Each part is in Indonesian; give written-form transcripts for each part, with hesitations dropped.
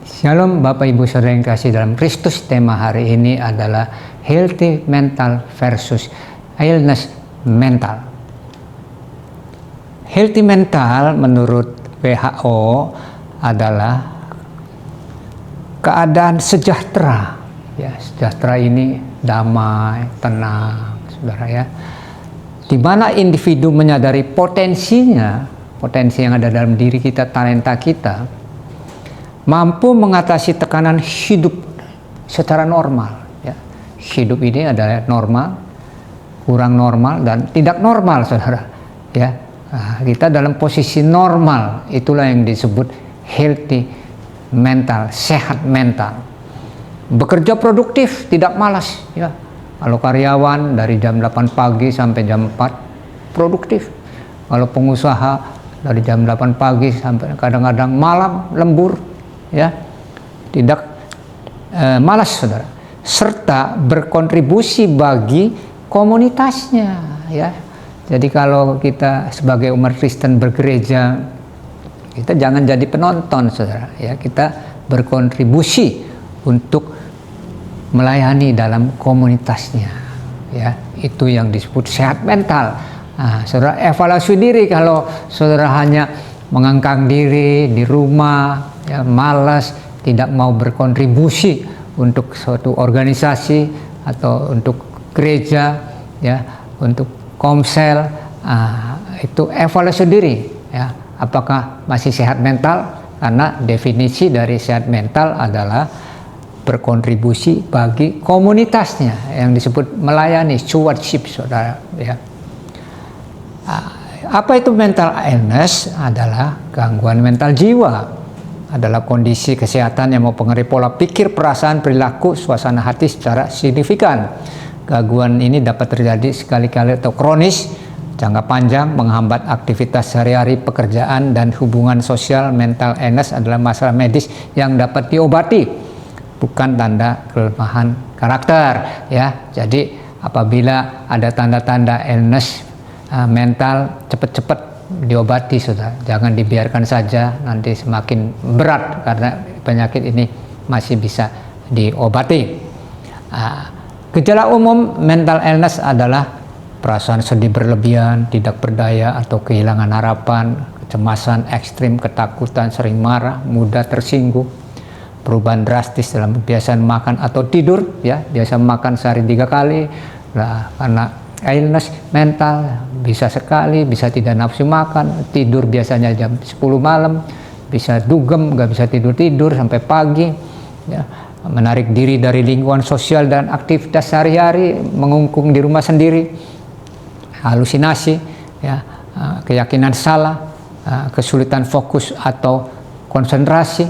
Shalom Bapak Ibu Saudara yang kasih dalam Kristus. Tema hari ini adalah healthy mental versus illness mental. Healthy mental menurut WHO adalah keadaan sejahtera. Ya, sejahtera ini damai, tenang, saudara ya. Di mana individu menyadari potensinya, potensi yang ada dalam diri kita, talenta kita, mampu mengatasi tekanan hidup secara normal. Ya. Hidup ini adalah normal, kurang normal, dan tidak normal, saudara. Ya. Nah, kita dalam posisi normal, itulah yang disebut healthy mental, sehat mental. Bekerja produktif, tidak malas. Ya. Kalau karyawan dari jam 8 pagi sampai jam 4, produktif. Kalau pengusaha dari jam 8 pagi sampai kadang-kadang malam, lembur. Ya, tidak malas, saudara, serta berkontribusi bagi komunitasnya. Ya, jadi kalau kita sebagai umat Kristen bergereja, kita jangan jadi penonton, saudara. Ya, kita berkontribusi untuk melayani dalam komunitasnya. Ya, itu yang disebut sehat mental. Nah, saudara evaluasi diri. Kalau saudara hanya mengangkang diri di rumah, ya, malas, tidak mau berkontribusi untuk suatu organisasi atau untuk gereja, ya, untuk komsel, itu evaluasi diri, ya, apakah masih sehat mental? Karena definisi dari sehat mental adalah berkontribusi bagi komunitasnya, yang disebut melayani, stewardship, saudara. Ya. Apa itu mental illness? Adalah gangguan mental jiwa, adalah kondisi kesehatan yang mempengaruhi pola pikir, perasaan, perilaku, suasana hati secara signifikan. Gangguan ini dapat terjadi sekali-kali atau kronis, jangka panjang, menghambat aktivitas sehari-hari, pekerjaan, dan hubungan sosial. Mental illness adalah masalah medis yang dapat diobati, bukan tanda kelemahan karakter. Ya, jadi apabila ada tanda-tanda illness mental, cepat-cepat diobati, saudara. Jangan dibiarkan saja, nanti semakin berat, karena penyakit ini masih bisa diobati. Gejala umum mental illness adalah perasaan sedih berlebihan, tidak berdaya atau kehilangan harapan, kecemasan ekstrim, ketakutan, sering marah, mudah tersinggung, perubahan drastis dalam kebiasaan makan atau tidur. Ya, biasa makan sehari 3 kali, karena illness mental bisa sekali, bisa tidak nafsu makan, tidur biasanya jam 10 malam, bisa dugem, nggak bisa tidur sampai pagi, ya, menarik diri dari lingkungan sosial dan aktivitas sehari-hari, mengungkung di rumah sendiri, halusinasi, ya, keyakinan salah, kesulitan fokus atau konsentrasi,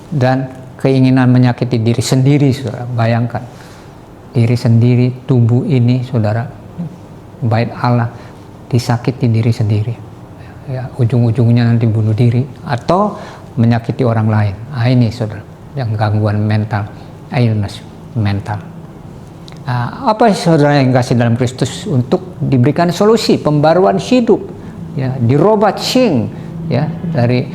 dan keinginan menyakiti diri sendiri, saudara. Bayangkan diri sendiri, tubuh ini, saudara, bait Allah, disakiti diri sendiri, ya, ujung-ujungnya nanti bunuh diri atau menyakiti orang lain. Ini, saudara, yang gangguan mental, illness mental. Apa, saudara yang kasih dalam Kristus, untuk diberikan solusi pembaruan hidup, ya, dirobat ya, dari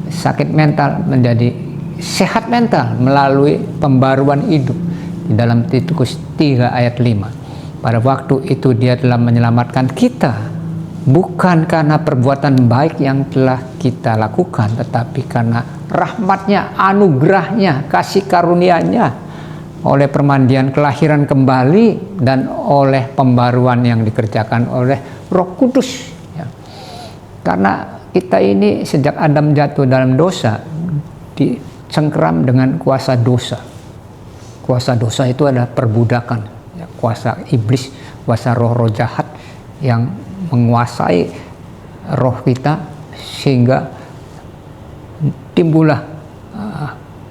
sakit mental menjadi sehat mental melalui pembaruan hidup di dalam Titus 3 ayat 5. Pada waktu itu Dia telah menyelamatkan kita, bukan karena perbuatan baik yang telah kita lakukan, tetapi karena rahmat-Nya, anugerah-Nya, kasih karunia-Nya, oleh permandian kelahiran kembali dan oleh pembaruan yang dikerjakan oleh Roh Kudus. Ya. Karena kita ini sejak Adam jatuh dalam dosa, dicengkeram dengan kuasa dosa. Kuasa dosa itu adalah perbudakan. Kuasa iblis, kuasa roh-roh jahat yang menguasai roh kita, sehingga timbullah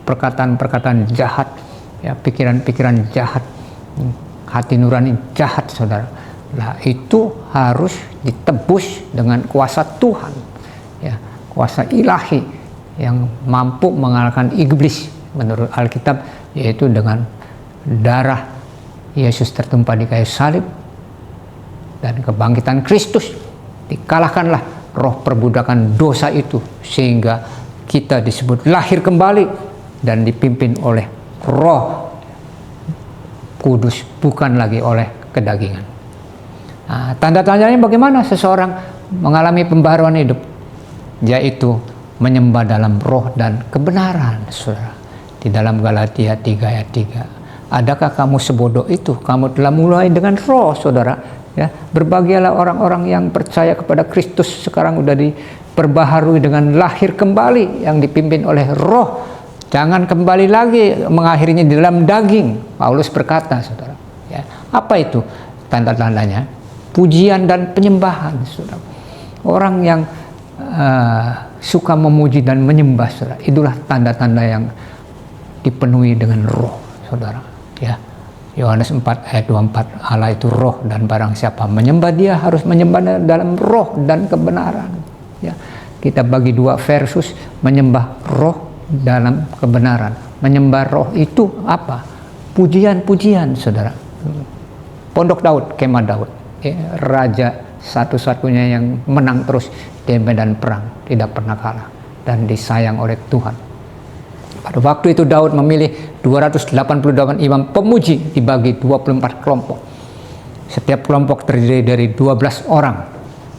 perkataan-perkataan jahat, ya, pikiran-pikiran jahat, hati nurani jahat, saudara. Nah, itu harus ditebus dengan kuasa Tuhan, ya, kuasa ilahi yang mampu mengalahkan iblis menurut Alkitab, yaitu dengan darah Yesus tertumpah di kayu salib dan kebangkitan Kristus. Dikalahkanlah roh perbudakan dosa itu, sehingga kita disebut lahir kembali dan dipimpin oleh Roh Kudus, bukan lagi oleh kedagingan. Nah, tanda-tandanya bagaimana seseorang mengalami pembaharuan hidup? Yaitu menyembah dalam roh dan kebenaran, saudara. Di dalam Galatia 3 ayat 3. Adakah kamu sebodoh itu? Kamu telah mulai dengan roh, saudara. Ya, berbahagialah orang-orang yang percaya kepada Kristus sekarang udah diperbaharui dengan lahir kembali yang dipimpin oleh roh. Jangan kembali lagi mengakhirinya di dalam daging. Paulus berkata, saudara. Ya, apa itu tanda-tandanya? Pujian dan penyembahan, saudara. Orang yang suka memuji dan menyembah, saudara, itulah tanda-tanda yang dipenuhi dengan roh, saudara. Ya, Yohanes 4 ayat 24, Allah itu roh dan barang siapa menyembah dia harus menyembah dalam roh dan kebenaran. Ya, kita bagi dua versus, menyembah roh dalam kebenaran. Menyembah roh itu apa? Pujian-pujian, saudara. Pondok Daud, kemah Daud, ya, raja satu-satunya yang menang terus di medan perang, tidak pernah kalah dan disayang oleh Tuhan. Pada waktu itu Daud memilih 288 imam pemuji dibagi 24 kelompok. Setiap kelompok terdiri dari 12 orang.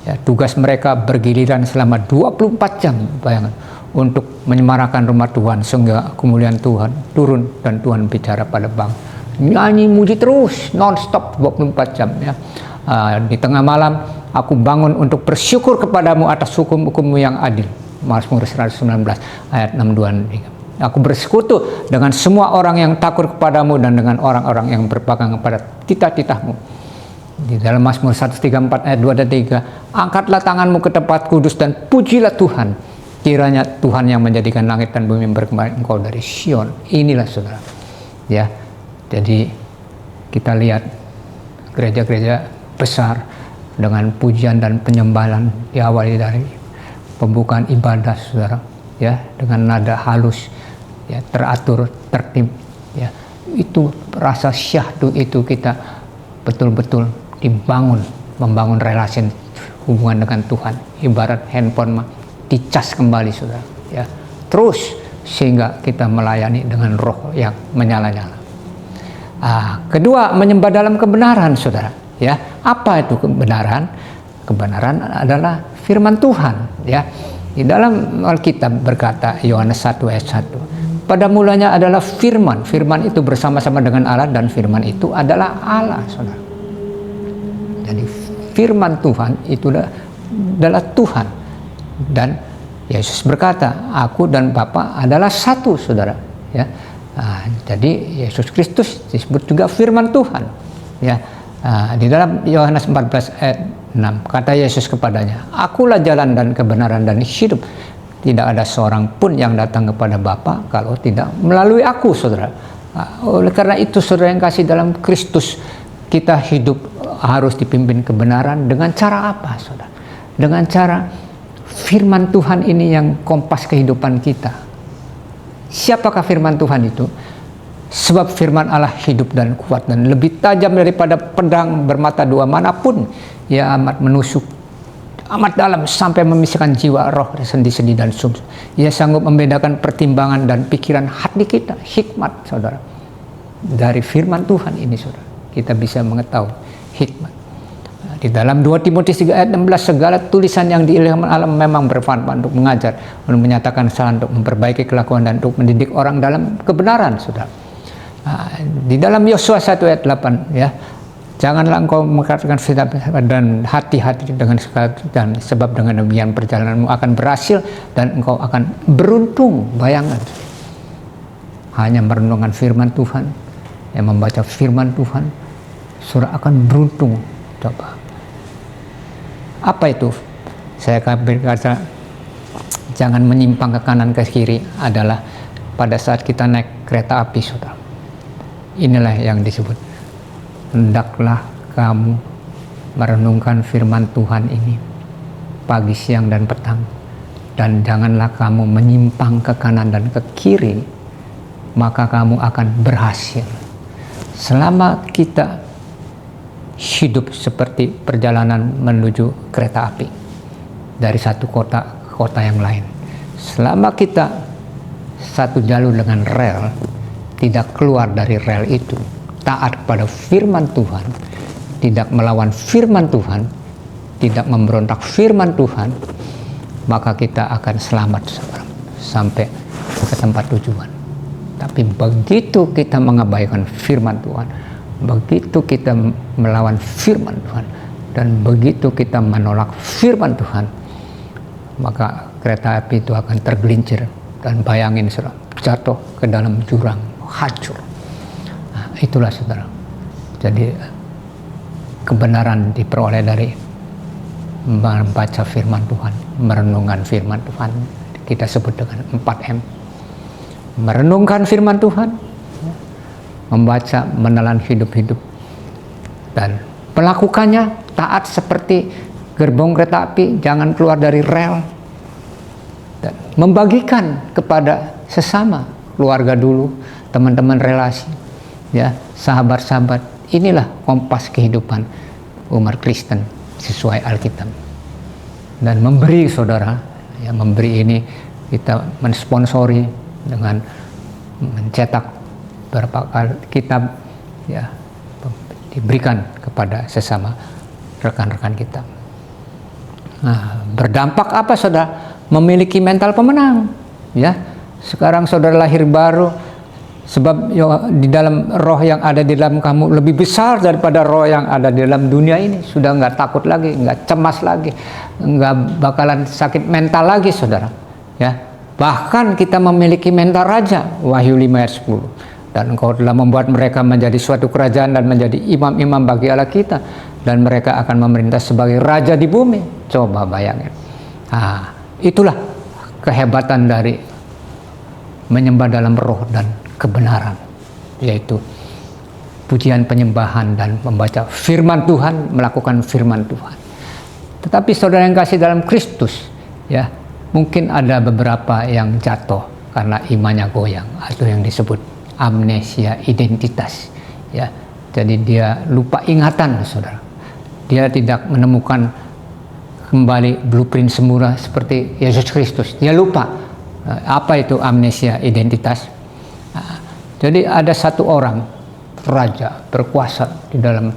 Ya, tugas mereka bergiliran selama 24 jam, bayangan, untuk menyemarakan rumah Tuhan sehingga kemuliaan Tuhan turun dan Tuhan bicara pada bangsa. Nyanyi muji terus non-stop 24 jam, ya. Di tengah malam aku bangun untuk bersyukur kepadamu atas hukum-hukummu yang adil. Mazmur 119 ayat 62. Aku bersekutu dengan semua orang yang takut kepadamu dan dengan orang-orang yang berpegang kepada titah-titahmu. Di dalam Mazmur 134 ayat 2 dan 3, angkatlah tanganmu ke tempat kudus dan pujilah Tuhan. Kiranya Tuhan yang menjadikan langit dan bumi berkembang engkau dari Sion. Inilah, saudara. Ya, jadi kita lihat gereja-gereja besar dengan pujian dan penyembahan diawali dari pembukaan ibadah, saudara. Ya, dengan nada halus, ya, teratur, tertib, ya, itu rasa syahdu itu kita betul-betul membangun relasi hubungan dengan Tuhan. Ibarat handphone mah dicas kembali, saudara, ya, terus sehingga kita melayani dengan roh yang menyala-nyala. Kedua, menyembah dalam kebenaran, saudara, ya. Apa itu kebenaran? Kebenaran adalah firman Tuhan, ya. Di dalam Alkitab berkata, Yohanes 1 ayat 1, pada mulanya adalah firman. Firman itu bersama-sama dengan Allah dan firman itu adalah Allah, saudara. Jadi firman Tuhan itu adalah Tuhan. Dan Yesus berkata, aku dan Bapa adalah satu, saudara. Ya, jadi Yesus Kristus disebut juga firman Tuhan. Ya, di dalam Yohanes 14 ayat 6, kata Yesus kepadanya, akulah jalan dan kebenaran dan hidup. Tidak ada seorang pun yang datang kepada Bapa kalau tidak melalui aku, saudara. Oleh karena itu, saudara yang kasih dalam Kristus, kita hidup harus dipimpin kebenaran dengan cara apa, saudara? Dengan cara firman Tuhan ini yang kompas kehidupan kita. Siapakah firman Tuhan itu? Sebab firman Allah hidup dan kuat dan lebih tajam daripada pedang bermata dua manapun. Ia amat menusuk, amat dalam sampai memisahkan jiwa, roh, sendi-sendi dan sumsum. Ia sanggup membedakan pertimbangan dan pikiran hati kita. Hikmat, saudara. Dari firman Tuhan ini, saudara, kita bisa mengetahui hikmat. Di dalam 2 Timotius 3 ayat 16, segala tulisan yang diilhamkan Allah memang bermanfaat untuk mengajar, untuk menyatakan salah, untuk memperbaiki kelakuan dan untuk mendidik orang dalam kebenaran, saudara. Di dalam Yosua 1 ayat 8, ya, janganlah engkau mengatakan dan hati-hati dengan segala, dan sebab dengan demikian perjalananmu akan berhasil dan engkau akan beruntung. Bayangkan, hanya merenungkan firman Tuhan, yang membaca firman Tuhan, saudara akan beruntung. Coba, apa itu? Saya berkata, jangan menyimpang ke kanan ke kiri adalah pada saat kita naik kereta api, saudara. Inilah yang disebut, hendaklah kamu merenungkan firman Tuhan ini pagi, siang, dan petang, dan janganlah kamu menyimpang ke kanan dan ke kiri, maka kamu akan berhasil. Selama kita hidup seperti perjalanan menuju kereta api dari satu kota ke kota yang lain, selama kita satu jalur dengan rel, tidak keluar dari rel itu, taat kepada firman Tuhan, tidak melawan firman Tuhan, tidak memberontak firman Tuhan, maka kita akan selamat sampai ke tempat tujuan. Tapi begitu kita mengabaikan firman Tuhan, begitu kita melawan firman Tuhan, dan begitu kita menolak firman Tuhan, maka kereta api itu akan tergelincir dan bayangin saudara, jatuh ke dalam jurang, hancur. Nah, itulah saudara. Jadi kebenaran diperoleh dari membaca firman Tuhan, merenungkan firman Tuhan. Kita sebut dengan 4M. Merenungkan firman Tuhan, membaca, menelan hidup-hidup, dan melakukannya taat seperti gerbong kereta api, jangan keluar dari rel, dan membagikan kepada sesama, keluarga dulu, teman-teman relasi, ya, sahabat-sahabat. Inilah kompas kehidupan umat Kristen sesuai Alkitab. Dan memberi saudara, ya, memberi ini kita mensponsori dengan mencetak beberapa kitab, ya, diberikan kepada sesama rekan-rekan kita. Nah, berdampak apa saudara? Memiliki mental pemenang, ya. Sekarang saudara lahir baru, sebab di dalam roh yang ada di dalam kamu lebih besar daripada roh yang ada di dalam dunia ini. Sudah nggak takut lagi, nggak cemas lagi, nggak bakalan sakit mental lagi saudara, ya. Bahkan kita memiliki mental raja, Wahyu 5 ayat 10. Dan Engkau telah membuat mereka menjadi suatu kerajaan dan menjadi imam-imam bagi Allah kita, dan mereka akan memerintah sebagai raja di bumi. Coba bayangin. Nah, itulah kehebatan dari menyembah dalam roh dan kebenaran, yaitu pujian penyembahan dan membaca firman Tuhan, melakukan firman Tuhan. Tetapi saudara yang kasih dalam Kristus, ya, mungkin ada beberapa yang jatuh karena imannya goyang, atau yang disebut amnesia identitas, ya. Jadi dia lupa ingatan saudara, dia tidak menemukan kembali blueprint semula seperti Yesus Kristus, dia lupa apa itu amnesia identitas. Jadi ada satu orang raja berkuasa di dalam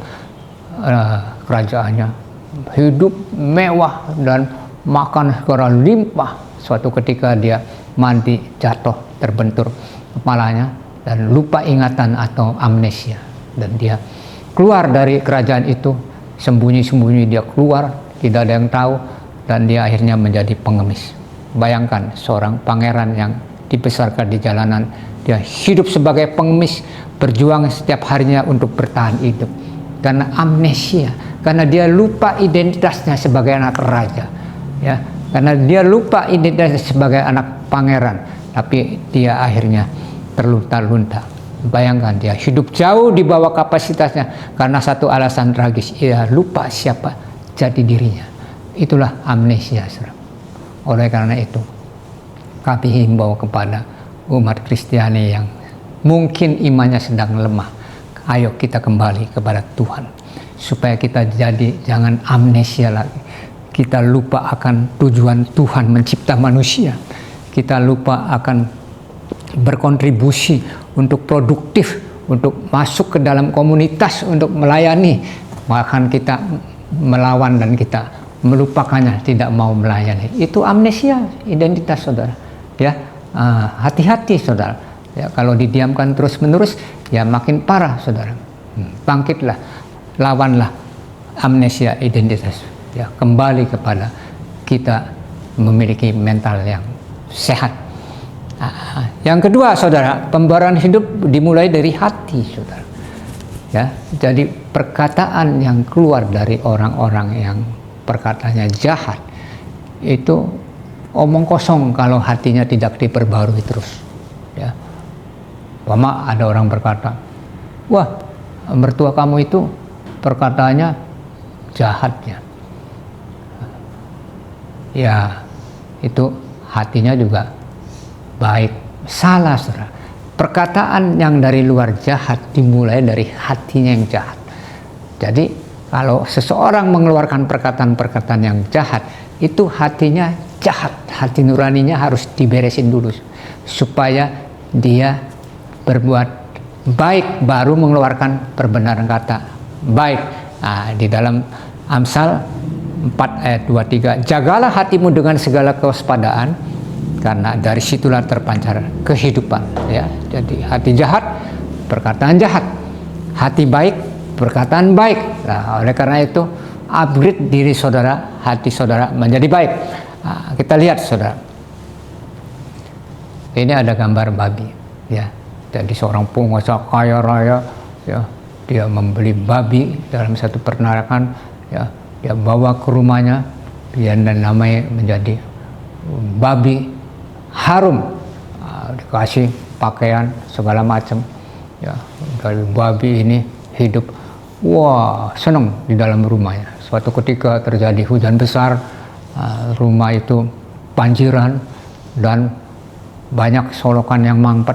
kerajaannya, hidup mewah dan makan secara limpah. Suatu ketika dia mandi, jatuh, terbentur kepalanya dan lupa ingatan atau amnesia, dan dia keluar dari kerajaan itu, sembunyi-sembunyi dia keluar, tidak ada yang tahu, dan dia akhirnya menjadi pengemis. Bayangkan seorang pangeran yang dibesarkan di jalanan, dia hidup sebagai pengemis, berjuang setiap harinya untuk bertahan hidup karena amnesia, karena dia lupa identitasnya sebagai anak raja, ya, karena dia lupa identitasnya sebagai anak pangeran, tapi dia akhirnya terlunta-lunta. Bayangkan dia hidup jauh di bawah kapasitasnya karena satu alasan tragis, ia lupa siapa jati dirinya. Itulah amnesia, saudara. Oleh karena itu, kami himbau kepada umat Kristiani yang mungkin imannya sedang lemah, ayo kita kembali kepada Tuhan, supaya kita jangan amnesia lagi. Kita lupa akan tujuan Tuhan mencipta manusia, kita lupa akan berkontribusi untuk produktif, untuk masuk ke dalam komunitas, untuk melayani. Bahkan kita melawan dan kita melupakannya, tidak mau melayani. Itu amnesia identitas saudara, ya. Hati-hati saudara, ya, kalau didiamkan terus-menerus ya makin parah saudara. Bangkitlah, lawanlah amnesia identitas, ya, kembali kepada kita memiliki mental yang sehat. Yang kedua saudara, pembaruan hidup dimulai dari hati saudara, ya. Jadi perkataan yang keluar dari orang-orang yang perkataannya jahat itu omong kosong kalau hatinya tidak diperbarui terus, ya. Mama, ada orang berkata, wah, mertua kamu itu perkataannya jahat, ya, itu hatinya juga baik. Salah saudara, perkataan yang dari luar jahat dimulai dari hatinya yang jahat. Jadi kalau seseorang mengeluarkan perkataan-perkataan yang jahat, itu hatinya jahat, hati nuraninya harus diberesin dulu. supaya dia berbuat baik, baru mengeluarkan perbenaran kata baik. Nah, di dalam Amsal 4 ayat 23, jagalah hatimu dengan segala kewaspadaan, karena dari situlah terpancar kehidupan. Ya, jadi hati jahat, perkataan jahat; hati baik, perkataan baik. Nah, oleh karena itu upgrade diri saudara, hati saudara menjadi baik. Nah, kita lihat saudara, ini ada gambar babi. Ya, jadi seorang pengusaha kaya raya, ya, dia membeli babi dalam satu peternakan, ya, dia bawa ke rumahnya, dia namanya menjadi babi harum, dikasih pakaian segala macam, ya, dari babi ini hidup, wah, senang di dalam rumahnya. Suatu ketika terjadi hujan besar, rumah itu banjiran dan banyak solokan yang mampet.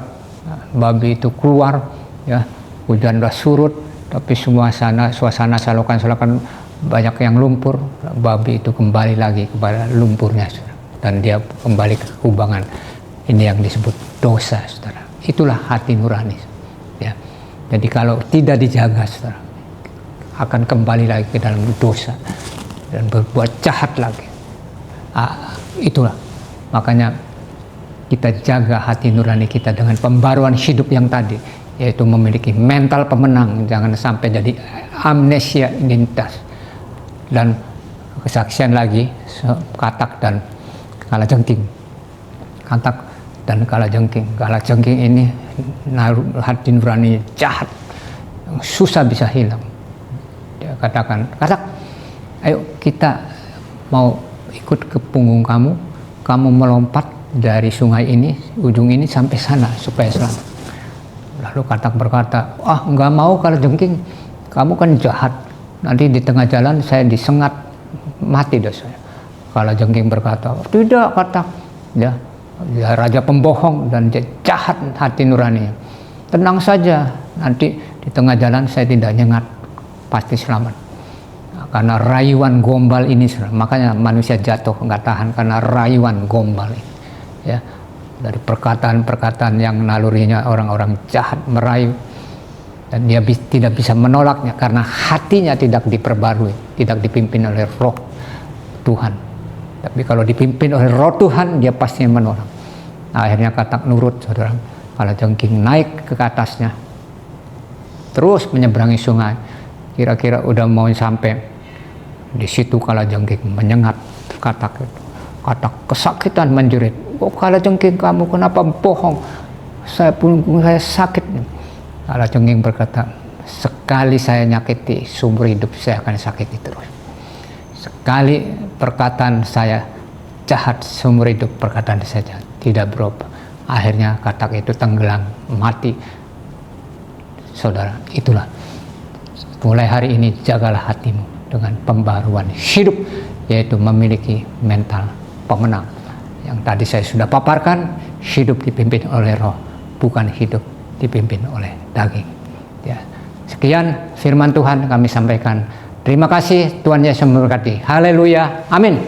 Babi itu keluar, ya, hujan sudah surut, tapi suasana solokan banyak yang lumpur. Babi itu kembali lagi kepada lumpurnya, dan dia kembali ke kubangan. Ini yang disebut dosa, saudara. Itulah hati nurani, ya. Jadi kalau tidak dijaga, saudara, akan kembali lagi ke dalam dosa dan berbuat jahat lagi. Itulah makanya kita jaga hati nurani kita dengan pembaruan hidup yang tadi, yaitu memiliki mental pemenang. Jangan sampai jadi amnesia identitas. Dan kesaksian lagi, katak dan kalajengking. Katak dan kalajengking. Kalajengking ini hati nurani jahat, yang susah bisa hilang. Dia katakan, katak, ayo kita mau ikut ke punggung kamu, kamu melompat dari sungai ini, ujung ini sampai sana supaya selamat. Lalu katak berkata, nggak mau kalajengking, kamu kan jahat, nanti di tengah jalan saya disengat, mati dosa. Kalajengking berkata, tidak katak, ya, dia raja pembohong dan dia jahat hati nurani. Tenang saja, nanti di tengah jalan saya tidak nyengat, pasti selamat. Karena rayuan gombal ini, makanya manusia jatuh nggak tahan karena rayuan gombal ini, ya, dari perkataan-perkataan yang nalurinya orang-orang jahat merayu, dan dia tidak bisa menolaknya karena hatinya tidak diperbarui, tidak dipimpin oleh roh Tuhan. Tapi kalau dipimpin oleh roh Tuhan, dia pasti menolak. Akhirnya katak nurut, saudara. Kalajengking naik ke atasnya, terus menyeberangi sungai. Kira-kira udah mau sampai di situ, kalajengking menyengat katak itu. Katak kesakitan menjerit, kalajengking, kamu kenapa bohong? Punggung saya sakit. Kalajengking berkata, sekali saya nyakiti, seumur hidup saya akan sakiti terus. Sekali perkataan saya jahat, seumur hidup perkataan saya jahat, tidak berubah. Akhirnya katak itu tenggelam, mati. Saudara, itulah, mulai hari ini jagalah hatimu dengan pembaruan hidup, yaitu memiliki mental pemenang. Yang tadi saya sudah paparkan, hidup dipimpin oleh roh, bukan hidup dipimpin oleh daging. Ya. Sekian firman Tuhan kami sampaikan. Terima kasih, Tuhan Yesus memberkati. Haleluya, amin.